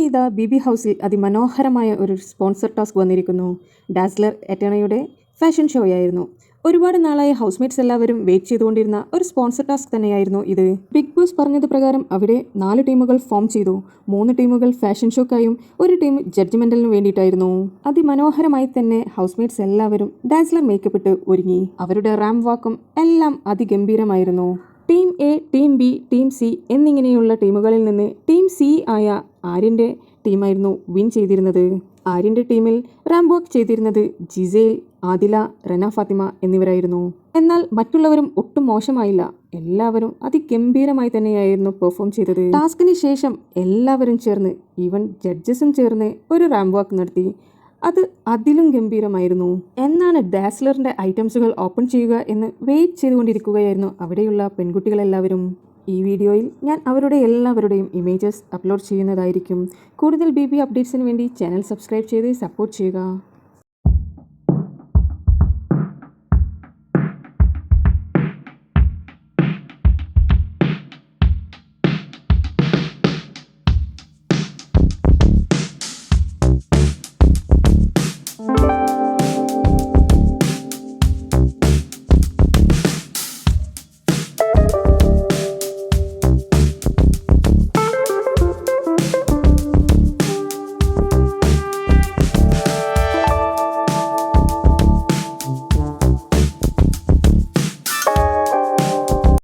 ഇതാ ബിബി ഹൗസിൽ അതിമനോഹരമായ ഒരു സ്പോൺസർ ടാസ്ക് വന്നിരിക്കുന്നു. ഡാസ്ലർ എറ്റേണയുടെ ഫാഷൻ ഷോ ആയിരുന്നു. ഒരുപാട് നാളായി ഹൗസ്മേറ്റ്സ് എല്ലാവരും വെയിറ്റ് ചെയ്തുകൊണ്ടിരുന്ന ഒരു സ്പോൺസർ ടാസ്ക് തന്നെയായിരുന്നു ഇത്. ബിഗ് ബോസ് പറഞ്ഞത് പ്രകാരം അവിടെ 4 ടീമുകൾ ഫോം ചെയ്തു. 3 ടീമുകൾ ഫാഷൻ ഷോക്കായും ഒരു ടീം ജഡ്ജ്മെന്റലിന് വേണ്ടിയിട്ടായിരുന്നു. അതിമനോഹരമായി തന്നെ ഹൗസ്മേറ്റ്സ് എല്ലാവരും ഡാസ്ലർ മേക്കപ്പ് ഇട്ട് ഒരുങ്ങി. അവരുടെ റാം വാക്കും എല്ലാം അതിഗംഭീരമായിരുന്നു. Team A, team B, team C എന്നിങ്ങനെയുള്ള ടീമുകളിൽ നിന്ന് ടീം സി ആയ ആര്യൻ്റെ ടീമായിരുന്നു വിൻ ചെയ്തിരുന്നത്. ആര്യൻ്റെ ടീമിൽ റാം വാക്ക് ചെയ്തിരുന്നത് ജിസേൽ, ആദില, റെന ഫാത്തിമ എന്നിവരായിരുന്നു. എന്നാൽ മറ്റുള്ളവരും ഒട്ടും മോശമായില്ല. എല്ലാവരും അതിഗംഭീരമായി തന്നെയായിരുന്നു പെർഫോം ചെയ്തത്. ടാസ്കിന് ശേഷം എല്ലാവരും ചേർന്ന്, ഈവൻ ജഡ്ജസും ചേർന്ന് ഒരു റാം വാക്ക് നടത്തി. അത് അതിലും ഗംഭീരമായിരുന്നു. എന്നാണ് ഡാസ്ലറിൻ്റെ ഐറ്റംസുകൾ ഓപ്പൺ ചെയ്യുക എന്ന് വെയിറ്റ് ചെയ്തുകൊണ്ടിരിക്കുകയായിരുന്നു അവിടെയുള്ള പെൺകുട്ടികളെല്ലാവരും. ഈ വീഡിയോയിൽ ഞാൻ അവരുടെ എല്ലാവരുടെയും ഇമേജസ് അപ്ലോഡ് ചെയ്യുന്നതായിരിക്കും. കൂടുതൽ BB അപ്ഡേറ്റ്സിന് വേണ്ടി ചാനൽ സബ്സ്ക്രൈബ് ചെയ്ത് സപ്പോർട്ട് ചെയ്യുക.